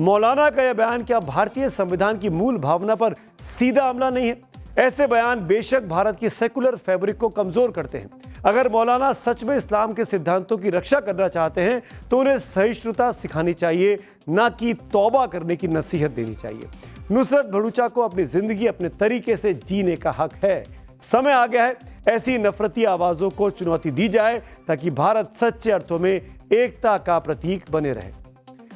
मौलाना का यह बयान क्या भारतीय संविधान की मूल भावना पर सीधा हमला नहीं है? ऐसे बयान बेशक भारत की सेकुलर फैब्रिक को कमजोर करते हैं। अगर मौलाना सच में इस्लाम के सिद्धांतों की रक्षा करना चाहते हैं तो उन्हें सहिष्णुता सिखानी चाहिए, ना कि तौबा करने की नसीहत देनी चाहिए। नुसरत भरूचा को अपनी जिंदगी अपने तरीके से जीने का हक है। समय आ गया है ऐसी नफरती आवाजों को चुनौती दी जाए ताकि भारत सच्चे अर्थों में एकता का प्रतीक बने रहे।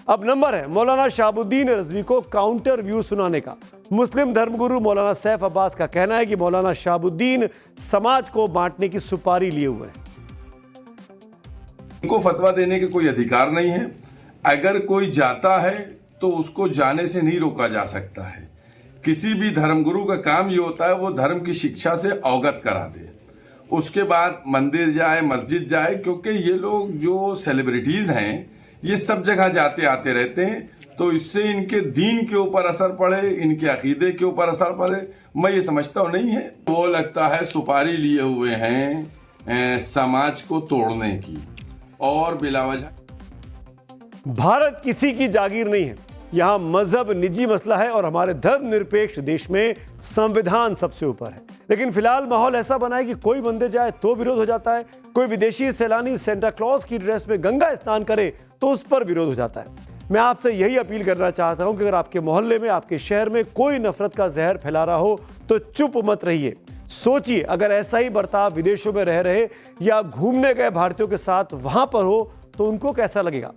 अब नंबर है मौलाना शहाबुद्दीन रज़वी को काउंटर व्यू सुनाने का। मुस्लिम धर्मगुरु मौलाना सैफ अब्बास का कहना है कि मौलाना शहाबुद्दीन समाज को बांटने की सुपारी लिए हुए हैं। उनको फतवा देने के कोई अधिकार नहीं है। अगर कोई जाता है तो उसको जाने से नहीं रोका जा सकता है। किसी भी धर्मगुरु का काम ये होता है वो धर्म की शिक्षा से अवगत करा दे, उसके बाद मंदिर जाए, मस्जिद जाए, क्योंकि ये लोग जो सेलिब्रिटीज हैं ये सब जगह जाते आते रहते हैं, तो इससे इनके दीन के ऊपर असर पड़े, इनके अकीदे के ऊपर असर पड़े, मैं ये समझता हूँ नहीं है। वो लगता है सुपारी लिए हुए हैं समाज को तोड़ने की और बिलावजह। भारत किसी की जागीर नहीं है, यहाँ मजहब निजी मसला है और हमारे धर्मनिरपेक्ष देश में संविधान सबसे ऊपर है। लेकिन फिलहाल माहौल ऐसा बना है कि कोई मंदिर जाए तो विरोध हो जाता है, कोई विदेशी सैलानी सेंटा क्लॉज की ड्रेस में गंगा स्नान करे तो उस पर विरोध हो जाता है। मैं आपसे यही अपील करना चाहता हूं कि अगर आपके मोहल्ले में, आपके शहर में कोई नफरत का जहर फैला रहा हो तो चुप मत रहिए। सोचिए, अगर ऐसा ही बर्ताव विदेशों में रह रहे या घूमने गए भारतीयों के साथ वहां पर हो तो उनको कैसा लगेगा।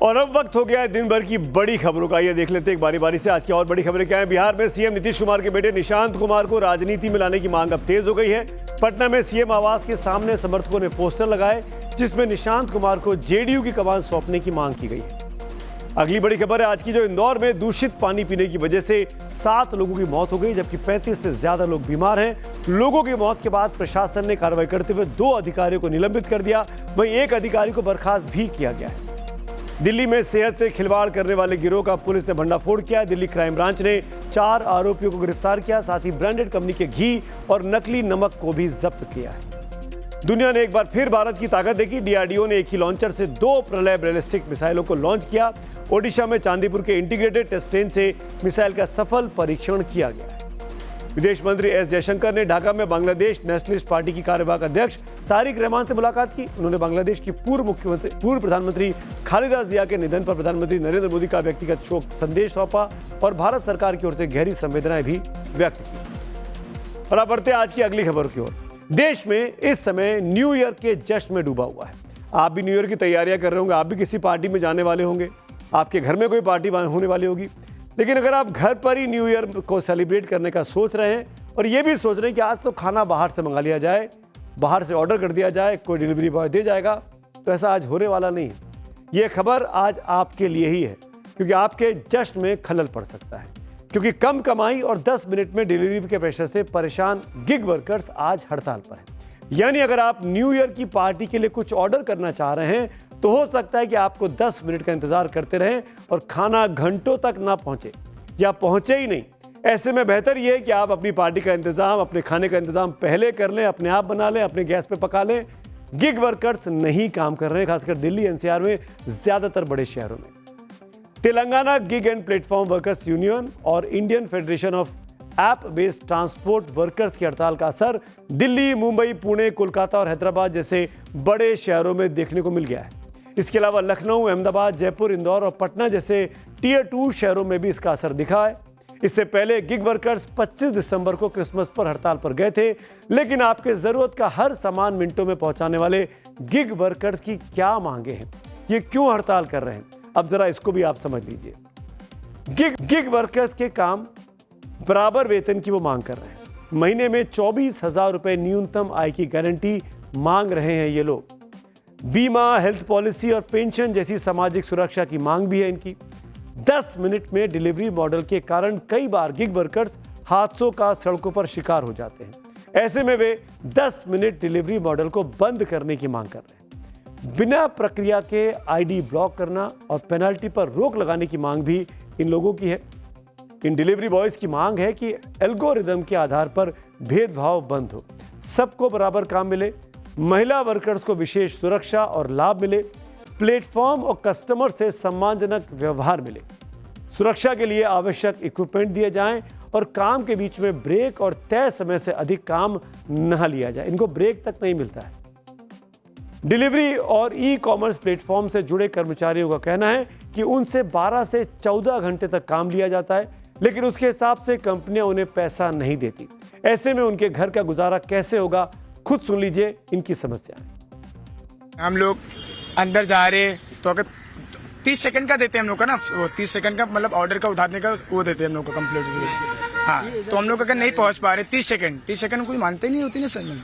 और अब वक्त हो गया है दिन भर की बड़ी खबरों का। ये देख लेते हैं एक बारी बारी से आज की और बड़ी खबरें क्या हैं। बिहार में सीएम नीतीश कुमार के बेटे निशांत कुमार को राजनीति में लाने की मांग अब तेज हो गई है। पटना में सीएम आवास के सामने समर्थकों ने पोस्टर लगाए जिसमें निशांत कुमार को जेडीयू की कमान सौंपने की मांग की गई है। अगली बड़ी खबर है आज की, जो इंदौर में दूषित पानी पीने की वजह से 7 लोगों की मौत हो गई, जबकि 35 से ज्यादा लोग बीमार हैं। लोगों की मौत के बाद प्रशासन ने कार्रवाई करते हुए 2 अधिकारियों को निलंबित कर दिया, वहीं 1 अधिकारी को बर्खास्त भी किया गया है। दिल्ली में सेहत से खिलवाड़ करने वाले गिरोह का पुलिस ने भंडाफोड़ किया। दिल्ली क्राइम ब्रांच ने 4 आरोपियों को गिरफ्तार किया, साथ ही ब्रांडेड कंपनी के घी और नकली नमक को भी जब्त किया है। दुनिया ने एक बार फिर भारत की ताकत देखी। डीआरडीओ ने एक ही लॉन्चर से 2 प्रलय बैलिस्टिक मिसाइलों को लॉन्च किया। ओडिशा में चांदीपुर के इंटीग्रेटेड टेस्ट रेंज से मिसाइल का सफल परीक्षण किया गया है। विदेश मंत्री एस जयशंकर ने ढाका में बांग्लादेश नेशनलिस्ट पार्टी की कार्यवाहक अध्यक्ष तारिक रहमान से मुलाकात की। उन्होंने बांग्लादेश की पूर्व प्रधानमंत्री खालिदा जिया के निधन पर प्रधानमंत्री नरेंद्र मोदी का व्यक्तिगत शोक संदेश सौंपा और भारत सरकार की ओर से गहरी संवेदनाएं भी व्यक्त की। और अब बढ़ते आज की अगली खबर की ओर। देश में इस समय न्यू ईयर के जश्न में डूबा हुआ है। आप भी न्यू ईयर की तैयारियां कर रहे होंगे, आप भी किसी पार्टी में जाने वाले होंगे, आपके घर में कोई पार्टी होने वाली होगी। लेकिन अगर आप घर पर ही न्यू ईयर को सेलिब्रेट करने का सोच रहे हैं और ये भी सोच रहे हैं कि आज तो खाना बाहर से मंगा लिया जाए, बाहर से ऑर्डर कर दिया जाए, कोई डिलीवरी बॉय दे जाएगा, तो ऐसा आज होने वाला नहीं है। ये खबर आज आपके लिए ही है, क्योंकि आपके जश्न में खलल पड़ सकता है। क्योंकि कम कमाई और 10 मिनट में डिलीवरी के प्रेशर से परेशान गिग वर्कर्स आज हड़ताल पर हैं। यानी अगर आप न्यू ईयर की पार्टी के लिए कुछ ऑर्डर करना चाह रहे हैं तो हो सकता है कि आपको 10 मिनट का इंतजार करते रहें और खाना घंटों तक ना पहुंचे या पहुंचे ही नहीं। ऐसे में बेहतर यह है कि आप अपनी पार्टी का इंतजाम, अपने खाने का इंतजाम पहले कर लें, अपने आप बना लें, अपने गैस पे पका लें। गिग वर्कर्स नहीं काम कर रहे हैं, खासकर दिल्ली एनसीआर में ज्यादातर बड़े शहरों में। Telangana gig and platform workers union और Indian federation of app based transport workers की हड़ताल का असर दिल्ली, मुंबई, पुणे, कोलकाता और हैदराबाद जैसे बड़े शहरों में देखने को मिल गया है। इसके अलावा लखनऊ, अहमदाबाद, जयपुर, इंदौर और पटना जैसे टियर 2 शहरों में भी इसका असर दिखा है। इससे पहले गिग वर्कर्स 25 दिसंबर को क्रिसमस पर हड़ताल पर गए थे, लेकिन आपके जरूरत का हर सामान मिनटों में पहुंचाने वाले गिग वर्कर्स की क्या मांगे हैं, ये क्यों हड़ताल कर रहे हैं, अब जरा इसको भी आप समझ लीजिए। गिग वर्कर्स के काम बराबर वेतन की वो मांग कर रहे हैं। महीने में 24,000 रुपए न्यूनतम आय की गारंटी मांग रहे हैं ये लोग। बीमा, हेल्थ पॉलिसी और पेंशन जैसी सामाजिक सुरक्षा की मांग भी है इनकी। 10 मिनट में डिलीवरी मॉडल के कारण कई बार गिग वर्कर्स हादसों का सड़कों पर शिकार हो जाते हैं। ऐसे में वे 10 मिनट डिलीवरी मॉडल को बंद करने की मांग कर रहे हैं। बिना प्रक्रिया के आईडी ब्लॉक करना और पेनल्टी पर रोक लगाने की मांग भी इन लोगों की है। इन डिलीवरी बॉयज की मांग है कि एल्गोरिदम के आधार पर भेदभाव बंद हो, सबको बराबर काम मिले, महिला वर्कर्स को विशेष सुरक्षा और लाभ मिले, प्लेटफॉर्म और कस्टमर से सम्मानजनक व्यवहार मिले, सुरक्षा के लिए आवश्यक इक्विपमेंट दिए जाएं और काम के बीच में ब्रेक और तय समय से अधिक काम न लिया जाए। इनको ब्रेक तक नहीं मिलता है। डिलीवरी और ई कॉमर्स प्लेटफॉर्म से जुड़े कर्मचारियों का कहना है कि उनसे 12 से 14 घंटे तक काम लिया जाता है, लेकिन उसके हिसाब से कंपनियां उन्हें पैसा नहीं देती। ऐसे में उनके घर का गुजारा कैसे होगा, खुद सुन लीजिए इनकी समस्याएं। हम लोग अंदर जा रहे तो अगर 30 सेकंड का देते हैं हम लोग का ना, वो 30 सेकंड का मतलब ऑर्डर का उठाने का वो देते हैं हम लोग को कंप्लीट। हाँ, तो हम लोग अगर नहीं पहुंच पा रहे 30 सेकंड कोई मानते नहीं होती ना सर,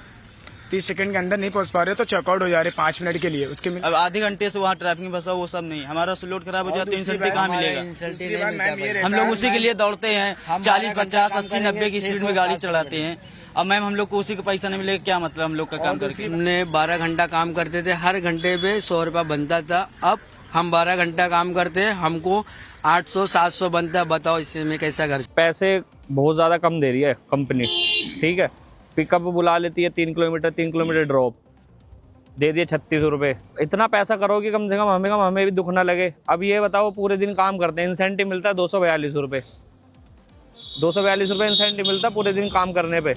30 सेकंड के अंदर नहीं पहुंच पा रहे तो चेकआउट हो जा रहे 5 मिनट के लिए। उसके अब आधे घंटे से वहाँ ट्रैफिक में फंसा, वो सब नहीं, हमारा स्लॉट खराब हो जाता है, इंसेंटिव कहाँ मिलेगा? हम लोग उसी के लिए दौड़ते हैं, 40, 50, 80, 90 की स्पीड में गाड़ी चलाते हैं। अब मैम हम लोग को उसी का पैसा नहीं मिलेगा, क्या मतलब हम लोग का काम करके? हमने 12 घंटा काम करते थे, हर घंटे पे 100 रुपया बनता था। अब हम 12 घंटा काम करते हैं, हमको 800-700 बनता है। बताओ इससे में कैसा घर? पैसे बहुत ज्यादा कम दे रही है कंपनी, ठीक है। पिकअप बुला लेती है 3 किलोमीटर ड्रॉप, दे दिए 3600 रुपये। इतना पैसा करोगे कम से कम हमें भी दुख ना लगे। अब ये बताओ, पूरे दिन काम करते हैं, इंसेंटिव मिलता है 242 रुपये, 242 रुपये इंसेंटिव मिलता है पूरे दिन काम करने पे।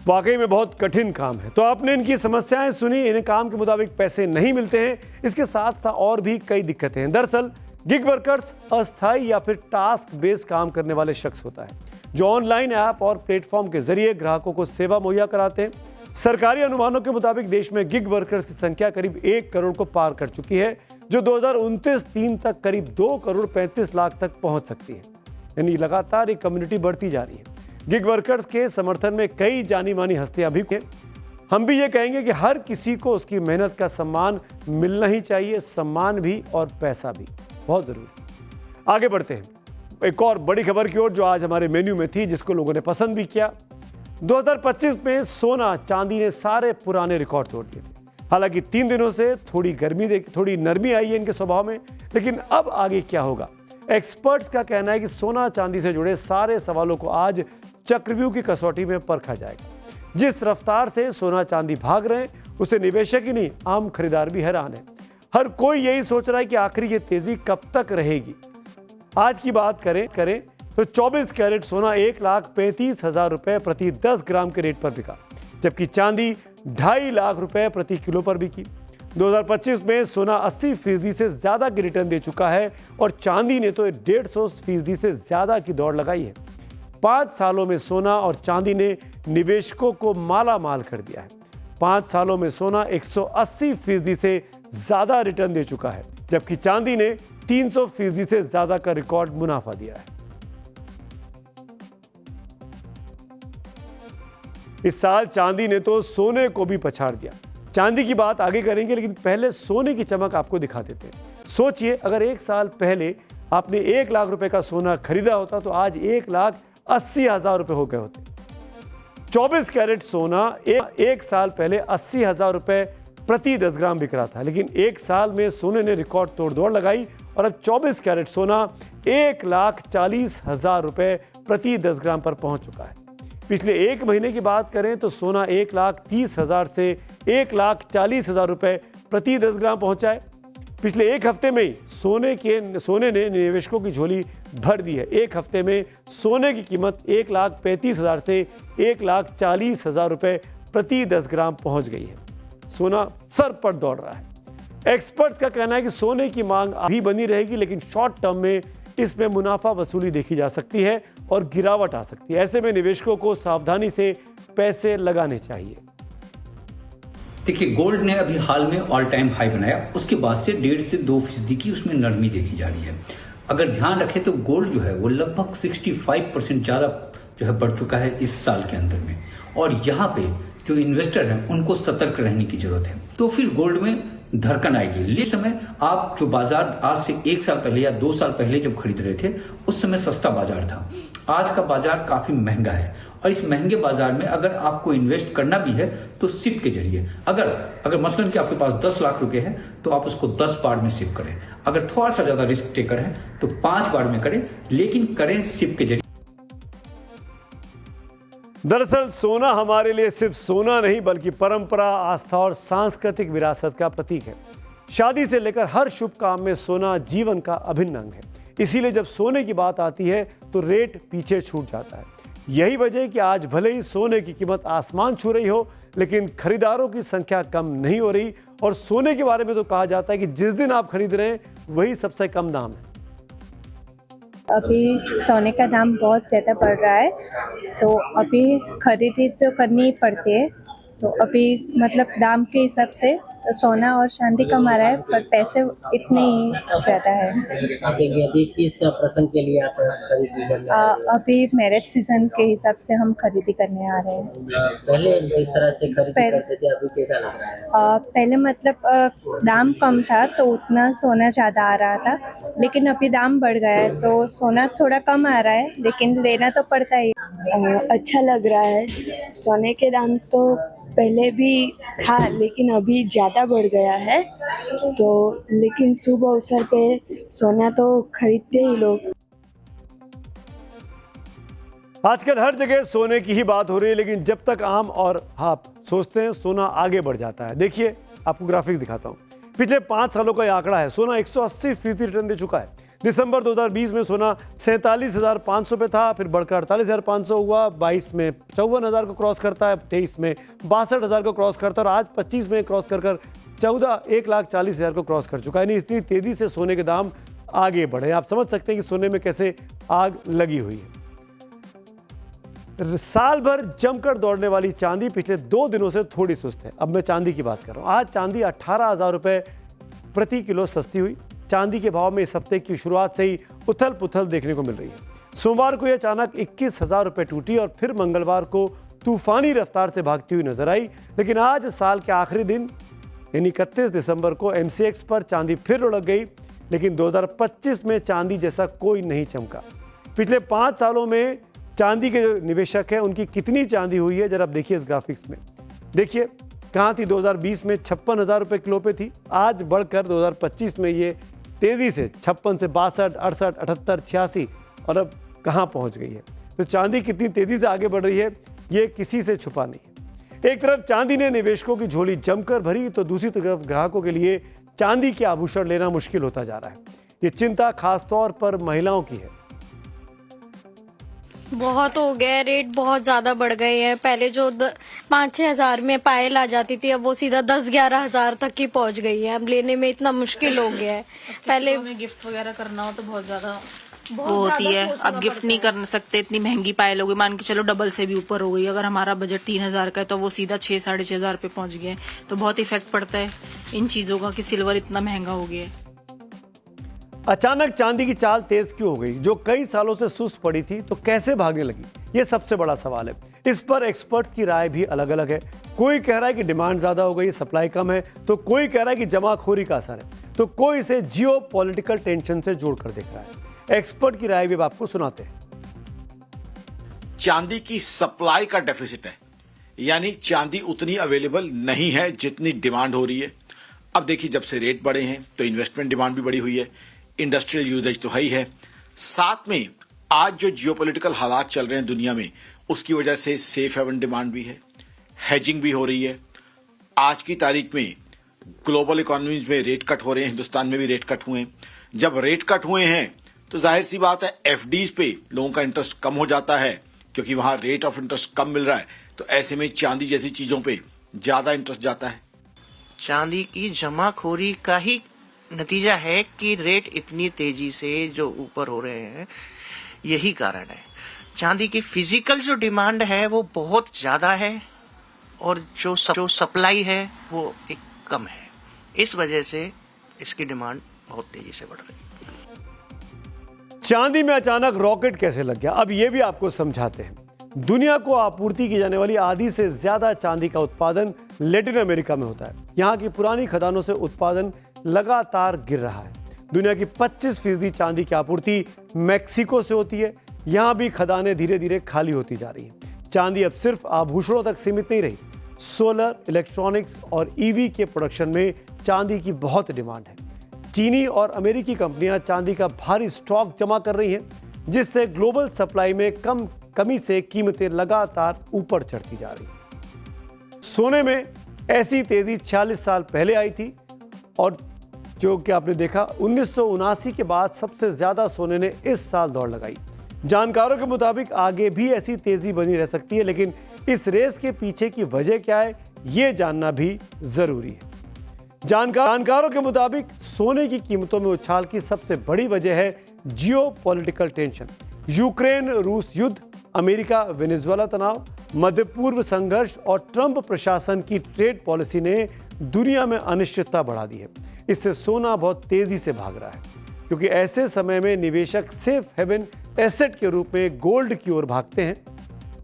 वाकई में बहुत कठिन काम है। तो आपने इनकी समस्याएं सुनी, इन्हें काम के मुताबिक पैसे नहीं मिलते हैं। इसके साथ साथ और भी कई दिक्कतें हैं। दरअसल गिग वर्कर्स अस्थायी या फिर टास्क बेस्ड काम करने वाले शख्स होता है, जो ऑनलाइन ऐप और प्लेटफॉर्म के जरिए ग्राहकों को सेवा मुहैया कराते हैं। सरकारी अनुमानों के मुताबिक देश में गिग वर्कर्स की संख्या करीब 1 करोड़ को पार कर चुकी है, जो 2029-3 तक करीब 2 करोड़ 35 लाख तक पहुंच सकती है। यानी लगातार ये कम्युनिटी बढ़ती जा रही है। गिग वर्कर्स के समर्थन में कई जानी मानी हस्तियां भी हैं। हम भी ये कहेंगे कि हर किसी को उसकी मेहनत का सम्मान मिलना ही चाहिए, सम्मान भी और पैसा भी, बहुत जरूरी। आगे बढ़ते हैं एक और बड़ी खबर की ओर, जो आज हमारे मेन्यू में थी, जिसको लोगों ने पसंद भी किया। 2025 में सोना चांदी ने सारे पुराने रिकॉर्ड तोड़ दिए थे। हालांकि 3 दिनों से थोड़ी नरमी आई है इनके स्वभाव में, लेकिन अब आगे क्या होगा? एक्सपर्ट्स का कहना है कि सोना चांदी से जुड़े सारे सवालों को आज चक्रव्यूह की कसौटी में परखा जाएगा। जिस रफ्तार से सोना चांदी भाग रहे हैं, उससे निवेशक ही नहीं, आम खरीदार भी हैरान है। हर कोई यही सोच रहा है कि आखिर ये तेजी कब तक रहेगी। आज की बात करें तो 24 कैरेट सोना 1,35,000 रुपए प्रति 10 ग्राम के रेट पर बिका, जबकि चांदी 2.5 लाख रुपए प्रति किलो पर बिकी। 2025 में सोना 80% से ज्यादा की रिटर्न दे चुका है और चांदी ने तो 150% से ज्यादा की दौड़ लगाई है। 5 सालों में सोना और चांदी ने निवेशकों को माला माल कर दिया है। 5 सालों में सोना 180% से ज्यादा रिटर्न दे चुका है, जबकि चांदी ने 300% से ज्यादा का रिकॉर्ड मुनाफा दिया है। इस साल चांदी ने तो सोने को भी पछाड़ दिया। चांदी की बात आगे करेंगे, लेकिन पहले सोने की चमक आपको दिखा देते हैं। सोचिए, अगर 1 साल पहले आपने 1 लाख रुपए का सोना खरीदा होता तो आज 1,80,000 रुपए हो गए होते। 24 कैरेट सोना एक साल पहले 80,000 रुपए प्रति 10 ग्राम बिक रहा था, लेकिन 1 साल में सोने ने रिकॉर्ड तोड़ दौड़ लगाई और अब 24 कैरेट सोना 1,40,000 रुपए प्रति 10 ग्राम पर पहुंच चुका है। पिछले 1 महीने की बात करें तो सोना 1,30,000 से 1,40,000 रुपए प्रति 10 ग्राम पहुंचा है। पिछले 1 हफ्ते में ही सोने ने निवेशकों की झोली भर दी है। 1 हफ्ते में सोने की कीमत 1,35,000 से 1,40,000 रुपए प्रति 10 ग्राम पहुंच गई है। सोना सर पर दौड़ रहा है। एक्सपर्ट्स का कहना है कि सोने की मांग अभी बनी रहेगी, लेकिन शॉर्ट टर्म में इसमें मुनाफा वसूली देखी जा सकती है और गिरावट आ सकती है। ऐसे में निवेशकों को सावधानी से पैसे लगाने चाहिए। देखिए, गोल्ड ने अभी हाल में ऑल टाइम हाई बनाया, उसके बाद से 1.5 से 2% की उसमें नरमी देखी जा रही है। अगर ध्यान रखें तो गोल्ड जो है वो लगभग 65% ज्यादा जो है बढ़ चुका है इस साल के अंदर में, और यहाँ पे जो इन्वेस्टर हैं उनको सतर्क रहने की जरूरत है। तो फिर गोल्ड में धड़कन आएगी। इस समय आप जो बाजार आज से 1 साल पहले या 2 साल पहले जब खरीद रहे थे उस समय सस्ता बाजार था, आज का बाजार काफी महंगा है। और इस महंगे बाजार में अगर आपको इन्वेस्ट करना भी है तो सिप के जरिए, अगर मसलन कि आपके पास 10 लाख रुपए है तो आप उसको 10 बार में सिप करें। अगर थोड़ा सा ज्यादा रिस्क टेकर है तो 5 बार में करें, लेकिन करें सिप के जरिए। दरअसल सोना हमारे लिए सिर्फ सोना नहीं बल्कि परंपरा, आस्था और सांस्कृतिक विरासत का प्रतीक है। शादी से लेकर हर शुभ काम में सोना जीवन का अभिन्न अंग है। इसीलिए जब सोने की बात आती है तो रेट पीछे छूट जाता है। यही वजह है कि आज भले ही सोने की कीमत आसमान छू रही हो, लेकिन खरीदारों की संख्या कम नहीं हो रही। और सोने के बारे में तो कहा जाता है कि जिस दिन आप खरीद रहे हैं वही सबसे कम दाम है। अभी सोने का दाम बहुत ज़्यादा बढ़ रहा है, तो अभी खरीदी तो करनी ही पड़ती है। तो अभी मतलब दाम के हिसाब से सोना और चांदी कम आ रहा है, पर पैसे इतने ही ज़्यादा है। अभी किस प्रसंग के लिए आप खरीदी कर रहे हैं? अभी मैरिज सीजन के हिसाब से हम खरीदी करने आ रहे हैं। पहले इस तरह से खरीदी करते थे, अभी कैसा लग रहा है? पहले मतलब दाम कम था तो उतना सोना ज़्यादा आ रहा था, लेकिन अभी दाम बढ़ गया है तो सोना थोड़ा कम आ रहा है, लेकिन लेना तो पड़ता ही। अच्छा लग रहा है। सोने के दाम तो पहले भी था, लेकिन अभी ज़्यादा बढ़ गया है, तो लेकिन शुभ अवसर पे सोना तो खरीदते ही लोग। आजकल हर जगह सोने की ही बात हो रही है, लेकिन जब तक आम और आप सोचते हैं सोना आगे बढ़ जाता है। देखिए, आपको ग्राफिक्स दिखाता हूं। पिछले 5 सालों का यह आंकड़ा है। सोना 180% रिटर्न दे चुका है। दिसंबर 2020 में सोना 47,500 पे था, फिर बढ़कर 48,500 हुआ, 22 में 54,000 को क्रॉस करता है, 23 में 62,000 को क्रॉस करता है और आज 25 में क्रॉस कर 1,40,000 को क्रॉस कर चुका है। यानी इतनी तेजी से सोने के दाम आगे बढ़े। आप समझ सकते हैं कि सोने में कैसे आग लगी हुई है। साल भर जमकर दौड़ने वाली चांदी पिछले 2 दिनों से थोड़ी सुस्त है। अब मैं चांदी की बात कर रहा हूं। आज चांदी 18,000 रुपए प्रति किलो सस्ती हुई। चांदी के भाव में इस हफ्ते की शुरुआत से ही उथल पुथल देखने को मिल रही है। सोमवार को यह अचानक 21,000 रुपए टूटी और फिर मंगलवार को तूफानी रफ्तार से भागती हुई नजर आई। लेकिन आज साल के आखिरी दिन यानी 31 दिसंबर को एमसीएक्स पर चांदी फिर लुढ़क गई, लेकिन 2025 में चांदी जैसा कोई नहीं चमका। पिछले 5 सालों में चांदी के जो निवेशक हैं उनकी कितनी चांदी हुई है, जरा आप देखिए इस ग्राफिक्स में। देखिए कहाँ थी, 2020 में 56,000 रुपए किलो पे थी, आज बढ़कर 2025 में ये तेजी से 56 से 62, 68, 78, 86 और अब कहाँ पहुँच गई है। तो चांदी कितनी तेजी से आगे बढ़ रही है ये किसी से छुपा नहीं है। एक तरफ चांदी ने निवेशकों की झोली जमकर भरी, तो दूसरी तरफ ग्राहकों के लिए चांदी के आभूषण लेना मुश्किल होता जा रहा है। ये चिंता खासतौर पर महिलाओं की है। बहुत हो गया, रेट बहुत ज्यादा बढ़ गए हैं। पहले जो 5-6 हजार में पायल आ जाती थी, अब वो सीधा 10-11 हजार तक की पहुंच गई है। अब लेने में इतना मुश्किल हो गया है। पहले हमें गिफ्ट वगैरह करना हो तो बहुत ज्यादा वो होती है। अब गिफ्ट नहीं कर सकते, इतनी महंगी पायल हो गई। मान के चलो डबल से भी ऊपर हो गई। अगर हमारा बजट 3,000 का है तो वो सीधा 6-6,500 पे पहुंच गए। तो बहुत इफेक्ट पड़ता है इन चीजों का कि सिल्वर इतना महंगा हो गया है। अचानक चांदी की चाल तेज क्यों हो गई? जो कई सालों से सुस्त पड़ी थी तो कैसे भागने लगी, ये सबसे बड़ा सवाल है। इस पर एक्सपर्ट्स की राय भी अलग अलग है। कोई कह रहा है कि डिमांड ज्यादा हो गई, सप्लाई कम है, तो कोई कह रहा है कि जमाखोरी का असर है, तो कोई इसे जियो पॉलिटिकल टेंशन से जोड़कर देख रहा है। एक्सपर्ट की राय भी आपको सुनाते हैं। चांदी की सप्लाई का डेफिसिट है, यानी चांदी उतनी अवेलेबल नहीं है जितनी डिमांड हो रही है। अब देखिए, जब से रेट बढ़े हैं तो इन्वेस्टमेंट डिमांड भी बढ़ी हुई है, इंडस्ट्रियल यूजेज तो है ही है, साथ में आज जो जियोपॉलिटिकल हालात चल रहे हैं दुनिया में उसकी वजह से सेफ हेवन डिमांड भी है, हेजिंग भी हो रही है। आज की तारीख में ग्लोबल इकोनॉमीज में रेट कट हो रहे हैं, हिंदुस्तान में भी रेट कट हुए हैं। जब रेट कट हुए हैं तो जाहिर सी बात है एफडीज पे लोगों का इंटरेस्ट कम हो जाता है, क्योंकि वहां रेट ऑफ इंटरेस्ट कम मिल रहा है। तो ऐसे में चांदी जैसी चीजों पे ज्यादा इंटरेस्ट जाता है। चांदी की जमाखोरी का ही नतीजा है कि रेट इतनी तेजी से जो ऊपर हो रहे हैं, यही कारण है। चांदी की फिजिकल जो डिमांड है वो बहुत ज्यादा है और जो सप्लाई है वो एक कम है। इस वजह से इसकी डिमांड बहुत तेजी से बढ़ रही है। चांदी में अचानक रॉकेट कैसे लग गया, अब ये भी आपको समझाते हैं। दुनिया को आपूर्ति की जाने वाली आधी से ज्यादा चांदी का उत्पादन लैटिन अमेरिका में होता है। यहाँ की पुरानी खदानों से उत्पादन लगातार गिर रहा है। दुनिया की 25% चांदी की आपूर्ति मैक्सिको से होती है। यहाँ भी खदानें धीरे धीरे खाली होती जा रही हैं। चांदी अब सिर्फ आभूषणों तक सीमित नहीं रही। सोलर, इलेक्ट्रॉनिक्स और ईवी के प्रोडक्शन में चांदी की बहुत डिमांड है। चीनी और अमेरिकी कंपनियां चांदी का भारी स्टॉक जमा कर रही हैं, जिससे ग्लोबल सप्लाई में कमी से कीमतें लगातार ऊपर चढ़ती जा रही हैं। सोने में ऐसी तेजी 46 साल पहले आई थी और जो कि आपने देखा 1979 के बाद सबसे ज्यादा सोने ने इस साल दौड़ लगाई। जानकारों के मुताबिक आगे भी ऐसी तेजी बनी रह सकती है, लेकिन इस रेस के पीछे की वजह क्या है, ये जानना भी जरूरी है। जानकारों के मुताबिक सोने की कीमतों में उछाल की सबसे बड़ी वजह है जियोपॉलिटिकल टेंशन। यूक्रेन रूस युद्ध, अमेरिका वेनेजुएला तनाव, मध्य पूर्व संघर्ष और ट्रंप प्रशासन की ट्रेड पॉलिसी ने दुनिया में अनिश्चितता बढ़ा दी है। इससे सोना बहुत तेजी से भाग रहा है, क्योंकि ऐसे समय में निवेशक सेफ हेवन एसेट के रूप में गोल्ड की ओर भागते हैं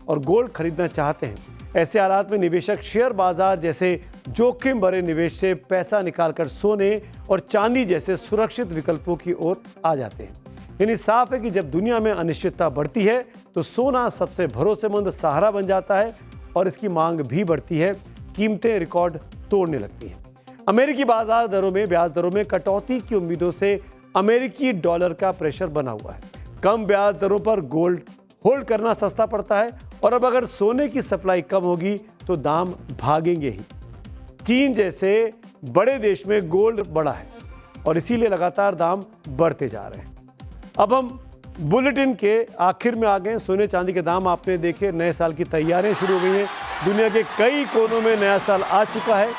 और गोल्ड खरीदना चाहते हैं। ऐसे हालात में निवेशक शेयर बाजार जैसे जोखिम भरे निवेश से पैसा निकालकर सोने और चांदी जैसे सुरक्षित विकल्पों की ओर आ जाते हैं। यानी साफ है कि जब दुनिया में अनिश्चितता बढ़ती है तो सोना सबसे भरोसेमंद सहारा बन जाता है और इसकी मांग भी बढ़ती है। कीमतें रिकॉर्ड तोड़ने लगती हैं। अमेरिकी बाजार दरों में ब्याज दरों में कटौती की उम्मीदों से अमेरिकी डॉलर का प्रेशर बना हुआ है। कम ब्याज दरों पर गोल्ड होल्ड करना सस्ता पड़ता है और अब अगर सोने की सप्लाई कम होगी तो दाम भागेंगे ही। चीन जैसे बड़े देश में गोल्ड बढ़ा है और इसीलिए लगातार दाम बढ़ते जा रहे हैं। अब हम बुलेटिन के आखिर में आ गए। सोने चांदी के दाम आपने देखे। नए साल की तैयारियां शुरू हो गई हैं। दुनिया के कई कोनों में नया साल आ चुका है।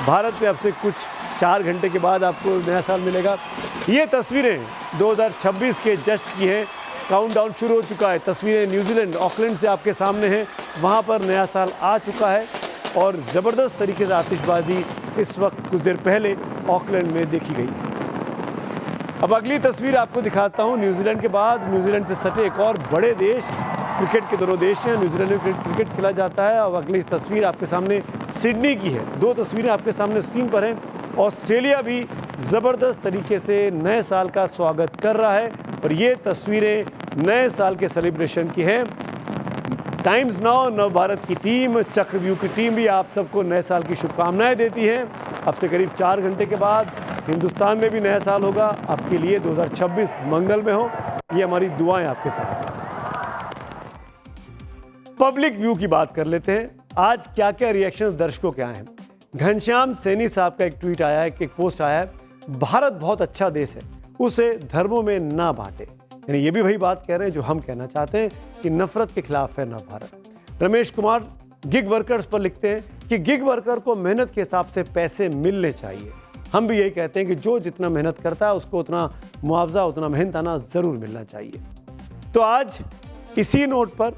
भारत में अब से कुछ 4 घंटे के बाद आपको नया साल मिलेगा। ये तस्वीरें 2026 के जश्न की हैं। काउंटडाउन शुरू हो चुका है। तस्वीरें न्यूजीलैंड ऑकलैंड से आपके सामने हैं। वहाँ पर नया साल आ चुका है और ज़बरदस्त तरीके से आतिशबाजी इस वक्त कुछ देर पहले ऑकलैंड में देखी गई। अब अगली तस्वीर आपको दिखाता हूँ। न्यूजीलैंड के बाद न्यूजीलैंड से सटे एक और बड़े देश, क्रिकेट के दोनों देश हैं। न्यूजीलैंड में क्रिकेट खेला जाता है। और अगली तस्वीर आपके सामने सिडनी की है। 2 तस्वीरें आपके सामने स्क्रीन पर हैं। ऑस्ट्रेलिया भी ज़बरदस्त तरीके से नए साल का स्वागत कर रहा है और ये तस्वीरें नए साल के सेलिब्रेशन की हैं। टाइम्स नाउ नव भारत की टीम, चक्रव्यूह की टीम भी आप सबको नए साल की शुभकामनाएं देती है। अब से करीब 4 घंटे के बाद हिंदुस्तान में भी नया साल होगा। आपके लिए 2026 मंगल में हो, ये हमारी दुआएं आपके साथ। पब्लिक व्यू की बात कर लेते हैं। आज क्या क्या रिएक्शन दर्शकों के आए हैं। घनश्याम सैनी साहब का एक ट्वीट आया है, एक पोस्ट आया है, भारत बहुत अच्छा देश है, उसे धर्मों में ना बांटे। यानी ये भी वही बात कह रहे हैं जो हम कहना चाहते हैं कि नफरत के खिलाफ है नव भारत। रमेश कुमार गिग वर्कर्स पर लिखते हैं कि गिग वर्कर को मेहनत के हिसाब से पैसे मिलने चाहिए। हम भी यही कहते हैं कि जो जितना मेहनत करता है उसको उतना मुआवजा, उतना मेहनताना जरूर मिलना चाहिए। तो आज इसी नोट पर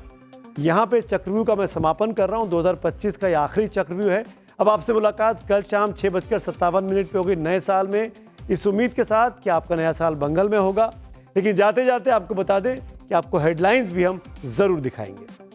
यहाँ पे चक्रव्यूह का मैं समापन कर रहा हूँ। 2025 का ये आखिरी चक्रव्यूह है। अब आपसे मुलाकात कल शाम 6:57 पे होगी नए साल में, इस उम्मीद के साथ कि आपका नया साल मंगल में होगा। लेकिन जाते जाते आपको बता दें कि आपको हेडलाइंस भी हम जरूर दिखाएंगे।